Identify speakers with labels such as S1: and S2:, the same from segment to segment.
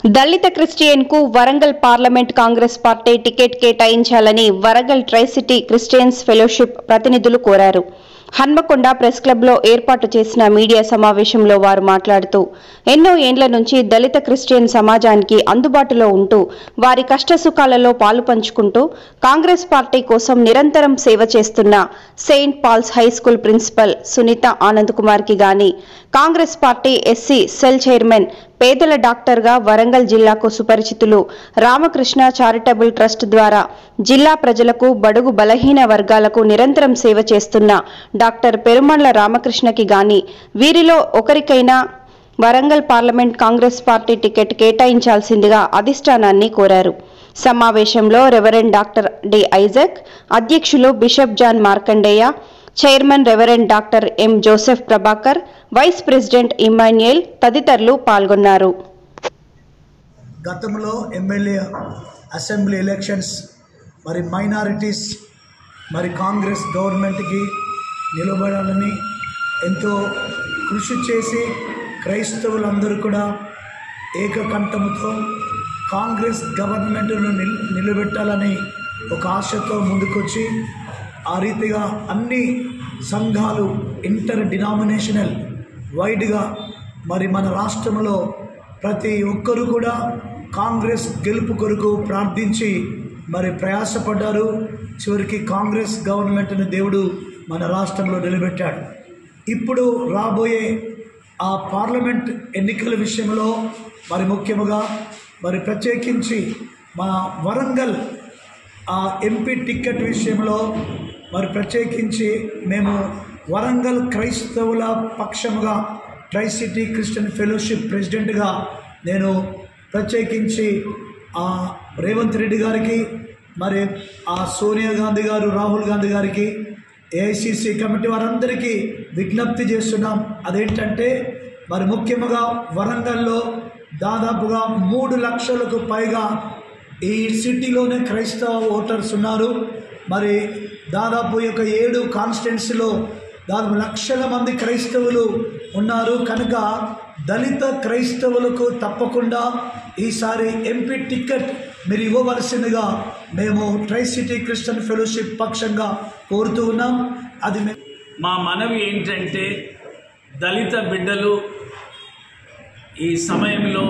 S1: దళిత Christian కు Warangal parliament Congress party ticket కేటాయించాలని Warangal tri city Christians fellowship ప్రతినిధులు కోరారు. హన్మకొండ ప్రెస్ క్లబ్ లో ఏర్పాటు చేసిన మీడియా సమావేశంలో వారు మాట్లాడుతూ ఎన్నో ఏండ్ల నుంచి దళిత క్రిస్టియన్ సమాజానికి అందుబాటులో ఉంటూ వారి కష్టసుఖాలలో పాలుపంచుకుంటూ కాంగ్రెస్ పార్టీ కోసం నిరంతరం సేవ చేస్తున్న Saint Paul's High School principal Sunitha Anand Kumar కి గాని Congress party SC cell chairman పేదల డాక్టర్ గా వరంగల్ జిల్లాకు సుపరిచితులు రామకృష్ణ చారిటబుల్ ట్రస్ట్ ద్వారా జిల్లా ప్రజలకు బడుగు బలహీన వర్గాలకు నిరంతరం సేవ చేస్తున్న డాక్టర్ పెరుమళ్ల రామకృష్ణకి గాని వీరిలో ఒకరికైనా Warangal parliament Congress party ticket కేటాయించాల్సిందిగా అధిష్టానాన్ని కోరారు. సమావేశంలో రెవరెండ్ డాక్టర్ డి ఐజక్, అధ్యక్షులు bishop John Markandeya, chairman reverend doctor M Joseph Prabhakar, vice president Emmanuel తదితరులు పాల్గొన్నారు.
S2: గతంలో MLA assembly elections minorities Congress గవర్నమెంట్కి నిలబడాలని ఎంతో కృషి చేసి క్రైస్తవులందరూ కూడా ఏకకంఠంతో కాంగ్రెస్ గవర్నమెంట్ను నిలబెట్టాలని ఒక ఆశతో ముందుకొచ్చి ఆ రీతిగా అన్ని సంఘాలు ఇంటర్ డినామినేషనల్ వైడ్గా మన రాష్ట్రంలో ప్రతి ఒక్కరు కూడా కాంగ్రెస్ గెలుపు కొరకు ప్రార్థించి ప్రయాసపడ్డారు. చివరికి కాంగ్రెస్ గవర్నమెంట్ని దేవుడు మన రాష్ట్రంలో నిలబెట్టాడు. ఇప్పుడు రాబోయే ఆ పార్లమెంట్ ఎన్నికల విషయంలో ముఖ్యంగా ప్రత్యేకించి మన వరంగల్ ఆ ఎంపీ టికెట్ విషయంలో ప్రత్యేకించి మేము వరంగల్ క్రైస్తవుల పక్షముగా ట్రై సిటీ క్రిస్టియన్ ఫెలోషిప్ ప్రెసిడెంట్గా నేను ప్రత్యేకించి రేవంత్ రెడ్డి గారికి ఆ సోనియా గాంధీ గారు, రాహుల్ గాంధీ గారికి, ఏఐసిసి కమిటీ వారందరికీ విజ్ఞప్తి చేస్తున్నాం. అదేంటంటే ముఖ్యంగా వరంగల్లో దాదాపుగా 3 లక్షలకు పైగా ఈ సిటీలోనే క్రైస్తవ ఓటర్స్ ఉన్నారు. దాదాపు 7 కాన్స్టిట్యున్సీలో దాదాపు లక్షల మంది క్రైస్తవులు ఉన్నారు. కనుక దళిత క్రైస్తవులకు తప్పకుండా ఈసారి ఎంపీ టికెట్ మీరు ఇవ్వవలసిందిగా మేము ట్రై సిటీ క్రిస్టియన్ ఫెలోషిప్ పక్షంగా కోరుతూ ఉన్నాం. అది
S3: మా మనవి ఏంటంటే దళిత బిడ్డలు ఈ సమయంలో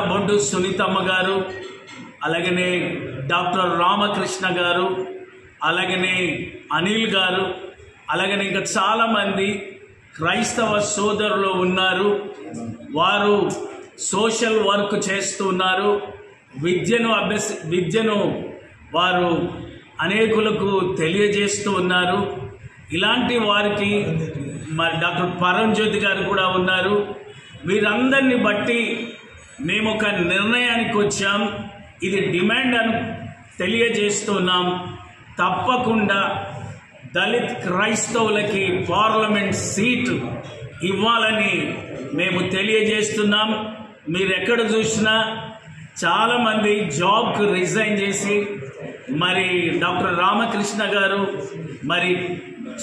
S3: బొడ్డు సునీతమ్మ గారు, అలాగనే డాక్టర్ రామకృష్ణ గారు, అలాగనే అనిల్ గారు, అలాగనే ఇంకా చాలామంది క్రైస్తవ సోదరులు ఉన్నారు. వారు సోషల్ వర్క్ చేస్తూ ఉన్నారు. విద్యను వారు అనేకులకు తెలియజేస్తూ ఉన్నారు. ఇలాంటి వారికి డాక్టర్ పరంజ్యోతి గారు కూడా ఉన్నారు. వీరందరిని బట్టి మేము ఒక నిర్ణయానికి వచ్చాం. ఇది డిమాండ్ అని తెలియజేస్తున్నాం. తప్పకుండా దళిత్ క్రైస్తవులకి పార్లమెంట్ సీటు ఇవ్వాలని మేము తెలియజేస్తున్నాం. మీరు ఎక్కడ చూసినా చాలామంది జాబ్కు రిజైన్ చేసి డాక్టర్ రామకృష్ణ గారు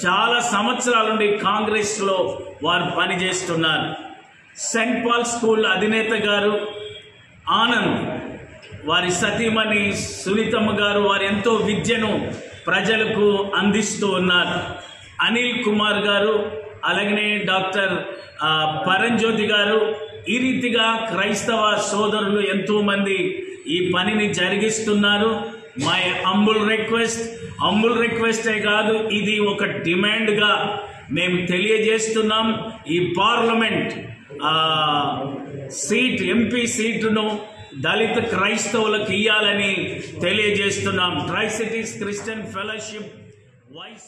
S3: చాలా సంవత్సరాల నుండి కాంగ్రెస్లో వారు పనిచేస్తున్నారు. సెయింట్ పాల్ స్కూల్ అధినేత గారు ఆనంద్, వారి సతీమణి సునీతమ్మ గారు వారు ఎంతో విద్యను ప్రజలకు అందిస్తూ ఉన్నారు. అనిల్ కుమార్ గారు, అలాగనే డాక్టర్ పరంజ్యోతి గారు, ఈ రీతిగా క్రైస్తవ సోదరులు ఎంతోమంది ఈ పనిని జరిగిస్తున్నారు. మై హంబుల్ రిక్వెస్టే కాదు, ఇది ఒక డిమాండ్గా మేము తెలియజేస్తున్నాం. ఈ పార్లమెంట్ ఎంపీ సీటును దళిత క్రైస్తవులకు ఇవ్వాలని తెలియజేస్తున్నాం. Tri cities Christian fellowship vice